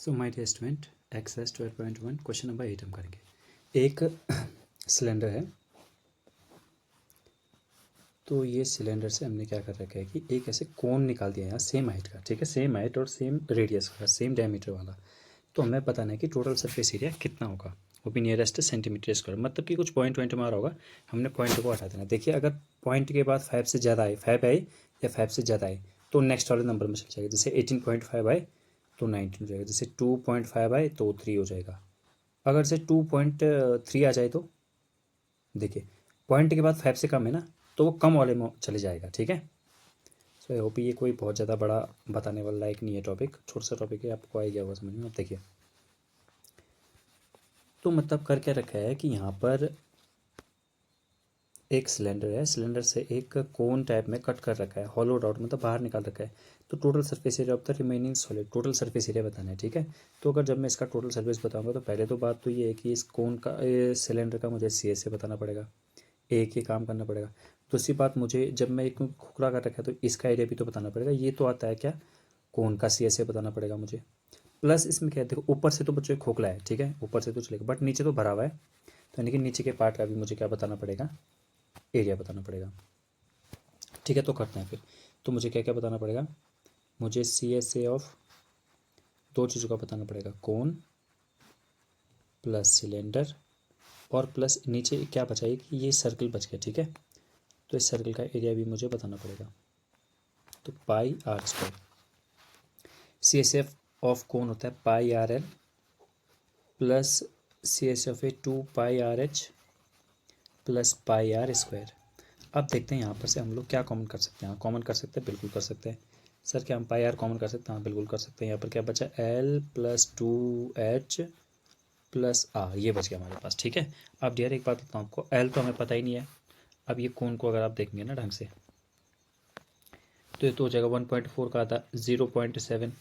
So my dear student exercise 12.1 question number 8 हम करेंगे। एक सिलेंडर है, तो ये सिलेंडर से हमने क्या कर रखा है कि एक ऐसे कोन निकाल दिया यहाँ सेम हाइट का, ठीक है, सेम हाइट और सेम रेडियस का, सेम डायमीटर वाला। तो हमें बताना है कि टोटल सरफेस एरिया कितना होगा, वो भी नियरेस्ट सेंटीमीटर स्क्वायर, मतलब कि कुछ पॉइंट मारा होगा, हमने पॉइंट को हटा देना। देखिए अगर पॉइंट के बाद 5 से ज़्यादा आए, 5 आए या 5 से ज़्यादा आए तो नेक्स्ट वाले नंबर में चल जाएगा। जैसे 18.5 आए तो 19 हो जाएगा, जैसे 2.5 आए तो 3 हो जाएगा। अगर से 2.3 आ जाए तो देखिए पॉइंट के बाद 5 से कम है ना, तो वो कम वाले में चले जाएगा, ठीक है। सो आई होप ये कोई बहुत ज़्यादा बड़ा बताने वाला लायक नहीं है टॉपिक, छोटा सा टॉपिक है, आपको आ गया होगा समझ में। अब देखिए तो मतलब कर क्या रखा है कि यहाँ पर एक सिलेंडर है, सिलेंडर से एक कोन टाइप में कट कर रखा है, हॉलोड आउट मतलब बाहर निकाल रखा है। तो total surface area of the remaining solid, total surface area बताना है, ठीक है। तो अगर जब मैं इसका टोटल सरफेस बताऊंगा तो पहले तो बात तो ये है कि इस कोन का सिलेंडर का मुझे सी एस से बताना पड़ेगा, एक ही काम करना पड़ेगा। दूसरी बात मुझे जब मैं एक खोखला कर रखा है तो इसका एरिया भी तो बताना पड़ेगा, ये तो आता है क्या, कोन का सी एस से बताना पड़ेगा मुझे। प्लस इसमें क्या है, देखो ऊपर से तो बच्चों खोखला है, ठीक है, ऊपर से तो चलेगा, बट नीचे तो भरा हुआ है, तो यानी कि नीचे के पार्ट का भी मुझे क्या बताना पड़ेगा, एरिया बताना पड़ेगा, ठीक है। तो करते हैं फिर, तो मुझे क्या क्या बताना पड़ेगा, मुझे सी एस ए ऑफ दो चीज़ों का बताना पड़ेगा, कोन प्लस सिलेंडर और प्लस नीचे क्या बचा है कि ये सर्कल बच गया, ठीक है। तो इस सर्कल का एरिया भी मुझे बताना पड़ेगा। तो pi r square, C S F of cone होता है pi r l plus C S F a 2 pi r h plus pi r square. अब देखते हैं यहाँ पर से हम लोग क्या कॉमन कर सकते हैं। कॉमन कर सकते हैं, बिल्कुल कर सकते हैं। सर क्या हम पाई आर कॉमन कर सकते हैं? हाँ बिल्कुल कर सकते हैं। यहाँ पर क्या बचा, L plus 2 H plus R, ये बच गया हमारे पास, ठीक है। अब यार एक बात बताऊँ आपको, एल तो हमें पता ही नहीं है। अब ये कोन को अगर आप देखेंगे ना ढंग से तो ये तो हो जाएगा 1.4 का आता 0.7,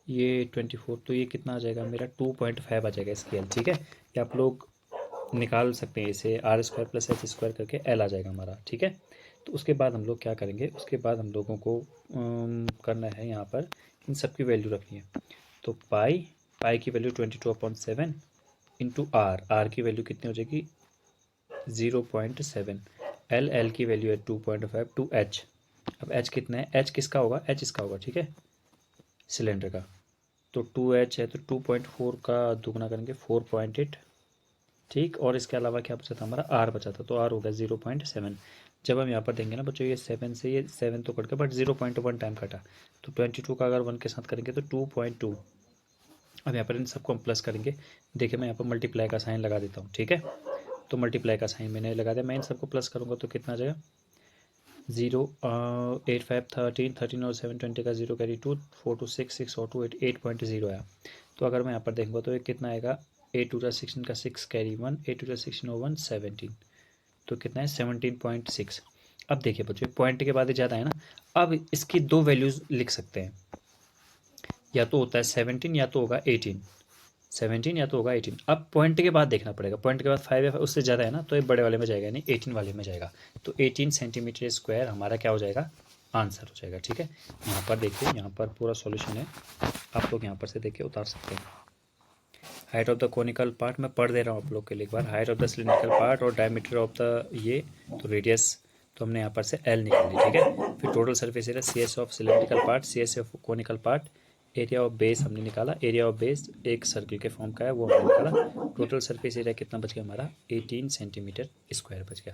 ये 24, तो ये कितना आ जाएगा मेरा 2.5 आ जाएगा इसकी एल, ठीक है। ये आप लोग निकाल सकते हैं इसे, R square plus H square करके एल आ जाएगा हमारा, ठीक है। तो उसके बाद हम लोग क्या करेंगे, उसके बाद हम लोगों को करना है यहाँ पर इन सब की वैल्यू रखनी है। तो पाई की वैल्यू 22/7 इंटू आर की वैल्यू कितनी हो जाएगी 0.7, एल की वैल्यू है 2.5 टू एच। अब एच कितना है, एच किसका होगा, एच इसका होगा, ठीक है, सिलेंडर का। तो 2H है तो 2.4 का दुगना करेंगे 4.8, ठीक। और इसके अलावा क्या बचा था हमारा, आर बचा था, तो आर हो गया 0.7। जब हम यहाँ पर देंगे ना बच्चों, ये 7 से ये 7 तो कट गया बट 0.1 टाइम कटा, तो 22 का अगर 1 के साथ करेंगे तो 2.2। अब यहाँ पर इन सबको हम प्लस करेंगे। देखिए मैं यहाँ पर मल्टीप्लाई का साइन लगा देता हूँ, ठीक है। तो मल्टीप्लाई का साइन मैंने लगा दिया, मैं इन सबको प्लस करूँगा तो कितना आ जाएगा 0 8 5 13 और 7 20 का 0 कैरी 2 4 2 6 6 और 2 8 8.0 आया। तो अगर मैं यहाँ पर देखूँगा तो ये कितना आएगा, 8 2 16 का 6 कैरी 1, 8 2 16 और 1 17, तो कितना है 17.6। अब देखिए बच्चों पॉइंट के बाद ही ज़्यादा है ना, अब इसकी दो वैल्यूज़ लिख सकते हैं, या तो होता है 17 या तो होगा 18, 17 या तो होगा 18। अब पॉइंट के बाद देखना पड़ेगा, पॉइंट के बाद 5 या उससे ज़्यादा है ना तो ये बड़े वाले में जाएगा, यानी 18 वाले में जाएगा। तो 18 सेंटीमीटर स्क्वायर हमारा क्या हो जाएगा, आंसर हो जाएगा, ठीक है। यहाँ पर देखिए, यहाँ पर पूरा सॉल्यूशन है, आप लोग यहाँ पर से देखिए उतार सकते हैं। Height of the conical part मैं पढ़ दे रहा हूँ आप लोग के लिए एक बार, height of the cylindrical part और डायमीटर ऑफ द ये, तो रेडियस तो हमने यहाँ पर से एल निकाल ली, ठीक है। फिर total surface area C S of cylindrical part, C S of conical part, area of base हमने निकाला, एरिया ऑफ बेस एक सर्कल के फॉर्म का है वो हमने निकाला। टोटल सरफेस एरिया कितना बच गया हमारा 18 सेंटीमीटर स्क्वायर बच गया।